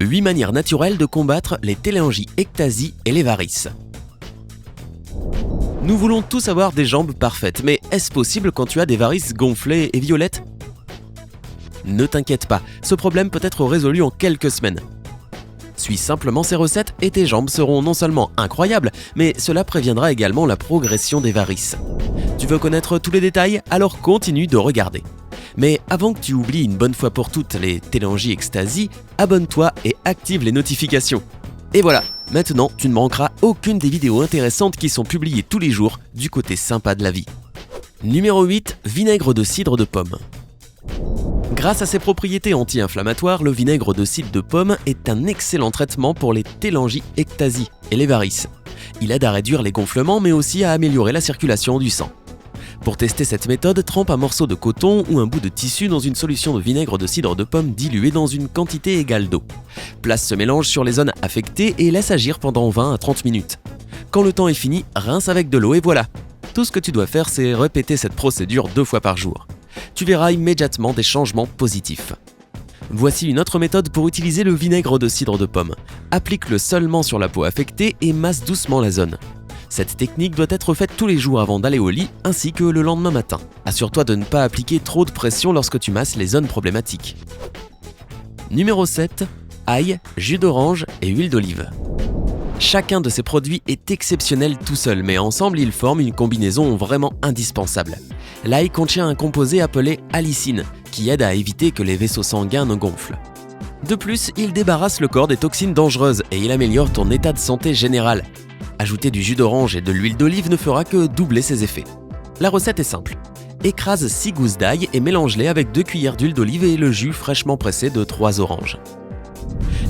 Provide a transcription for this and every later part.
8 manières naturelles de combattre les téléangiectasies et les varices. Nous voulons tous avoir des jambes parfaites, mais est-ce possible quand tu as des varices gonflées et violettes ? Ne t'inquiète pas, ce problème peut être résolu en quelques semaines. Suis simplement ces recettes et tes jambes seront non seulement incroyables, mais cela préviendra également la progression des varices. Tu veux connaître tous les détails ? Alors continue de regarder. Mais avant que tu oublies une bonne fois pour toutes les téléangiectasies, abonne-toi et active les notifications. Et voilà, maintenant tu ne manqueras aucune des vidéos intéressantes qui sont publiées tous les jours du côté sympa de la vie. Numéro 8, vinaigre de cidre de pomme. Grâce à ses propriétés anti-inflammatoires, le vinaigre de cidre de pomme est un excellent traitement pour les téléangiectasies et les varices. Il aide à réduire les gonflements mais aussi à améliorer la circulation du sang. Pour tester cette méthode, trempe un morceau de coton ou un bout de tissu dans une solution de vinaigre de cidre de pomme diluée dans une quantité égale d'eau. Place ce mélange sur les zones affectées et laisse agir pendant 20 à 30 minutes. Quand le temps est fini, rince avec de l'eau et voilà. Tout ce que tu dois faire, c'est répéter cette procédure 2 fois par jour. Tu verras immédiatement des changements positifs. Voici une autre méthode pour utiliser le vinaigre de cidre de pomme. Applique-le seulement sur la peau affectée et masse doucement la zone. Cette technique doit être faite tous les jours avant d'aller au lit ainsi que le lendemain matin. Assure-toi de ne pas appliquer trop de pression lorsque tu masses les zones problématiques. Numéro 7. Ail, jus d'orange et huile d'olive. Chacun de ces produits est exceptionnel tout seul, mais ensemble ils forment une combinaison vraiment indispensable. L'ail contient un composé appelé allicine, qui aide à éviter que les vaisseaux sanguins ne gonflent. De plus, il débarrasse le corps des toxines dangereuses et il améliore ton état de santé général. Ajouter du jus d'orange et de l'huile d'olive ne fera que doubler ses effets. La recette est simple. Écrase 6 gousses d'ail et mélange-les avec 2 cuillères d'huile d'olive et le jus fraîchement pressé de 3 oranges.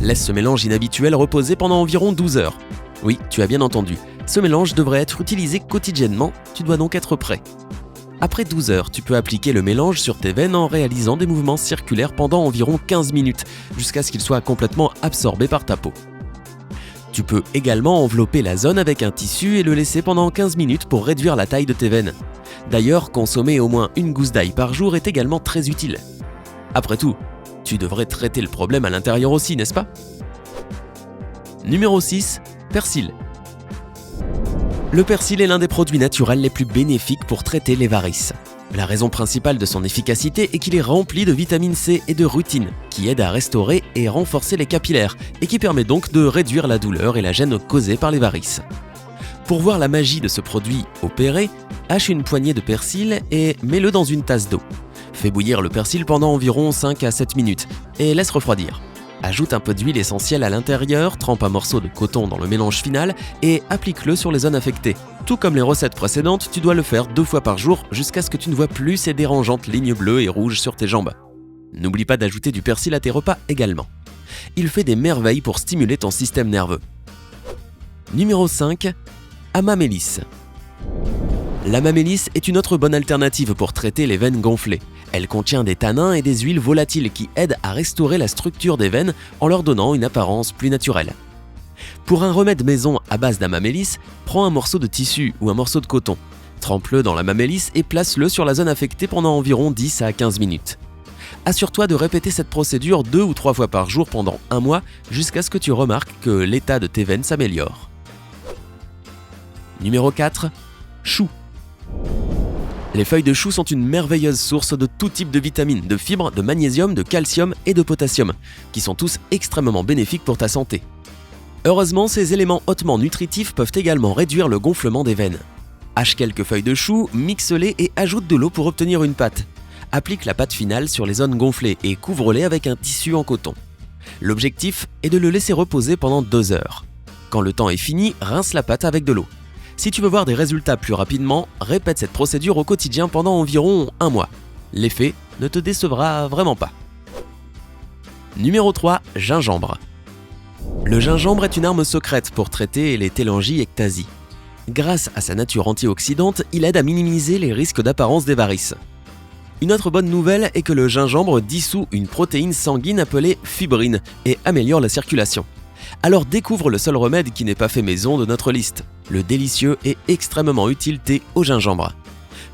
Laisse ce mélange inhabituel reposer pendant environ 12 heures. Oui, tu as bien entendu, ce mélange devrait être utilisé quotidiennement, tu dois donc être prêt. Après 12 heures, tu peux appliquer le mélange sur tes veines en réalisant des mouvements circulaires pendant environ 15 minutes, jusqu'à ce qu'il soit complètement absorbé par ta peau. Tu peux également envelopper la zone avec un tissu et le laisser pendant 15 minutes pour réduire la taille de tes veines. D'ailleurs, consommer au moins une gousse d'ail par jour est également très utile. Après tout, tu devrais traiter le problème à l'intérieur aussi, n'est-ce pas ? Numéro 6. Persil. Le persil est l'un des produits naturels les plus bénéfiques pour traiter les varices. La raison principale de son efficacité est qu'il est rempli de vitamine C et de rutine, qui aident à restaurer et renforcer les capillaires, et qui permet donc de réduire la douleur et la gêne causée par les varices. Pour voir la magie de ce produit opérer, hache une poignée de persil et mets-le dans une tasse d'eau. Fais bouillir le persil pendant environ 5 à 7 minutes, et laisse refroidir. Ajoute un peu d'huile essentielle à l'intérieur, trempe un morceau de coton dans le mélange final et applique-le sur les zones affectées. Tout comme les recettes précédentes, tu dois le faire 2 fois par jour jusqu'à ce que tu ne vois plus ces dérangeantes lignes bleues et rouges sur tes jambes. N'oublie pas d'ajouter du persil à tes repas également. Il fait des merveilles pour stimuler ton système nerveux. Numéro 5. Amamélis. L'amamélis est une autre bonne alternative pour traiter les veines gonflées. Elle contient des tanins et des huiles volatiles qui aident à restaurer la structure des veines en leur donnant une apparence plus naturelle. Pour un remède maison à base d'amamélis, prends un morceau de tissu ou un morceau de coton. Trempe-le dans l'amamélis et place-le sur la zone affectée pendant environ 10 à 15 minutes. Assure-toi de répéter cette procédure 2 ou 3 fois par jour pendant 1 mois jusqu'à ce que tu remarques que l'état de tes veines s'améliore. Numéro 4. Chou. Les feuilles de chou sont une merveilleuse source de tout type de vitamines, de fibres, de magnésium, de calcium et de potassium, qui sont tous extrêmement bénéfiques pour ta santé. Heureusement, ces éléments hautement nutritifs peuvent également réduire le gonflement des veines. Hache quelques feuilles de chou, mixe-les et ajoute de l'eau pour obtenir une pâte. Applique la pâte finale sur les zones gonflées et couvre-les avec un tissu en coton. L'objectif est de le laisser reposer pendant 2 heures. Quand le temps est fini, rince la pâte avec de l'eau. Si tu veux voir des résultats plus rapidement, répète cette procédure au quotidien pendant environ 1 mois. L'effet ne te décevra vraiment pas. Numéro 3. Gingembre. Le gingembre est une arme secrète pour traiter les téléangiectasies. Grâce à sa nature antioxydante, il aide à minimiser les risques d'apparence des varices. Une autre bonne nouvelle est que le gingembre dissout une protéine sanguine appelée fibrine et améliore la circulation. Alors découvre le seul remède qui n'est pas fait maison de notre liste, le délicieux et extrêmement utile thé au gingembre.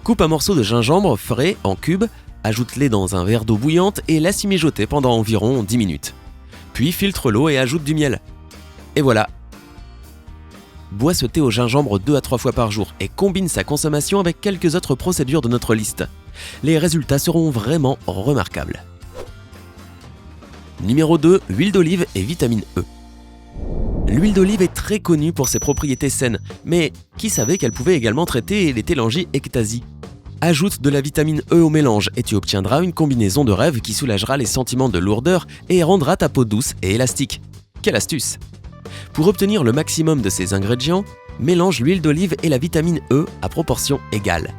Coupe un morceau de gingembre frais en cubes, ajoute-les dans un verre d'eau bouillante et laisse y mijoter pendant environ 10 minutes. Puis filtre l'eau et ajoute du miel. Et voilà. Bois ce thé au gingembre 2 à 3 fois par jour et combine sa consommation avec quelques autres procédures de notre liste. Les résultats seront vraiment remarquables. Numéro 2, huile d'olive et vitamine E. L'huile d'olive est très connue pour ses propriétés saines, mais qui savait qu'elle pouvait également traiter les télangiectasies? Ajoute de la vitamine E au mélange et tu obtiendras une combinaison de rêve qui soulagera les sentiments de lourdeur et rendra ta peau douce et élastique. Quelle astuce! Pour obtenir le maximum de ces ingrédients, mélange l'huile d'olive et la vitamine E à proportion égale.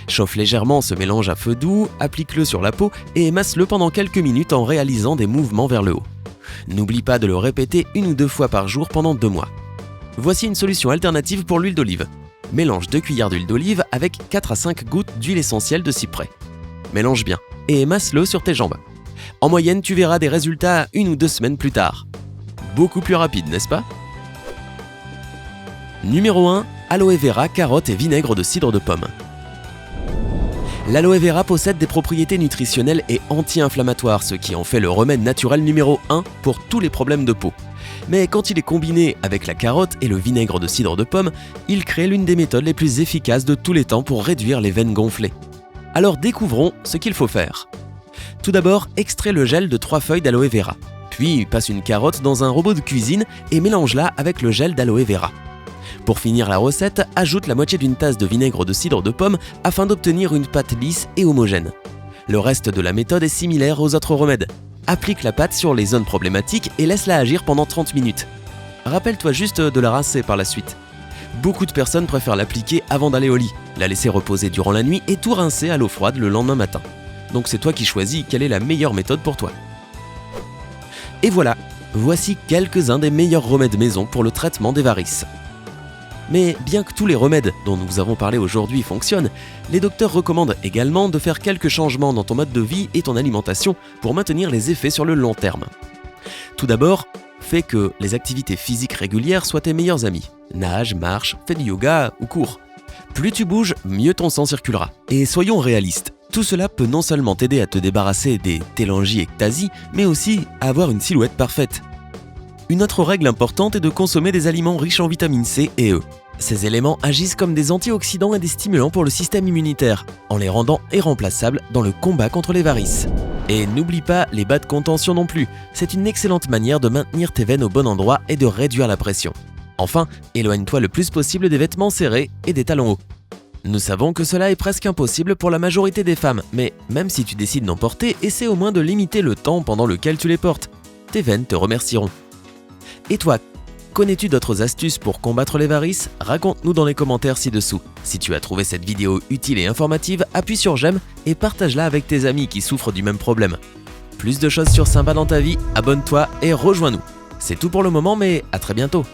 Chauffe légèrement ce mélange à feu doux, applique-le sur la peau et émasse-le pendant quelques minutes en réalisant des mouvements vers le haut. N'oublie pas de le répéter 1 ou 2 fois par jour pendant 2 mois. Voici une solution alternative pour l'huile d'olive. Mélange 2 cuillères d'huile d'olive avec 4 à 5 gouttes d'huile essentielle de cyprès. Mélange bien et émasse-le sur tes jambes. En moyenne, tu verras des résultats 1 ou 2 semaines plus tard. Beaucoup plus rapide, n'est-ce pas? Numéro 1, aloe vera, carotte et vinaigre de cidre de pomme. L'aloe vera possède des propriétés nutritionnelles et anti-inflammatoires, ce qui en fait le remède naturel numéro 1 pour tous les problèmes de peau. Mais quand il est combiné avec la carotte et le vinaigre de cidre de pomme, il crée l'une des méthodes les plus efficaces de tous les temps pour réduire les veines gonflées. Alors découvrons ce qu'il faut faire. Tout d'abord, extrais le gel de 3 feuilles d'aloe vera. Puis passe une carotte dans un robot de cuisine et mélange-la avec le gel d'aloe vera. Pour finir la recette, ajoute la moitié d'une tasse de vinaigre de cidre de pomme afin d'obtenir une pâte lisse et homogène. Le reste de la méthode est similaire aux autres remèdes. Applique la pâte sur les zones problématiques et laisse-la agir pendant 30 minutes. Rappelle-toi juste de la rincer par la suite. Beaucoup de personnes préfèrent l'appliquer avant d'aller au lit, la laisser reposer durant la nuit et tout rincer à l'eau froide le lendemain matin. Donc c'est toi qui choisis quelle est la meilleure méthode pour toi. Et voilà, voici quelques-uns des meilleurs remèdes maison pour le traitement des varices. Mais bien que tous les remèdes dont nous avons parlé aujourd'hui fonctionnent, les docteurs recommandent également de faire quelques changements dans ton mode de vie et ton alimentation pour maintenir les effets sur le long terme. Tout d'abord, fais que les activités physiques régulières soient tes meilleurs amis. Nage, marche, fais du yoga ou cours. Plus tu bouges, mieux ton sang circulera. Et soyons réalistes, tout cela peut non seulement t'aider à te débarrasser des télangiectasies, mais aussi à avoir une silhouette parfaite. Une autre règle importante est de consommer des aliments riches en vitamine C et E. Ces éléments agissent comme des antioxydants et des stimulants pour le système immunitaire, en les rendant irremplaçables dans le combat contre les varices. Et n'oublie pas les bas de contention non plus, c'est une excellente manière de maintenir tes veines au bon endroit et de réduire la pression. Enfin, éloigne-toi le plus possible des vêtements serrés et des talons hauts. Nous savons que cela est presque impossible pour la majorité des femmes, mais même si tu décides d'en porter, essaie au moins de limiter le temps pendant lequel tu les portes. Tes veines te remercieront. Et toi, connais-tu d'autres astuces pour combattre les varices? Raconte-nous dans les commentaires ci-dessous. Si tu as trouvé cette vidéo utile et informative, appuie sur j'aime et partage-la avec tes amis qui souffrent du même problème. Plus de choses sur Sympa dans ta vie, abonne-toi et rejoins-nous. C'est tout pour le moment, mais à très bientôt.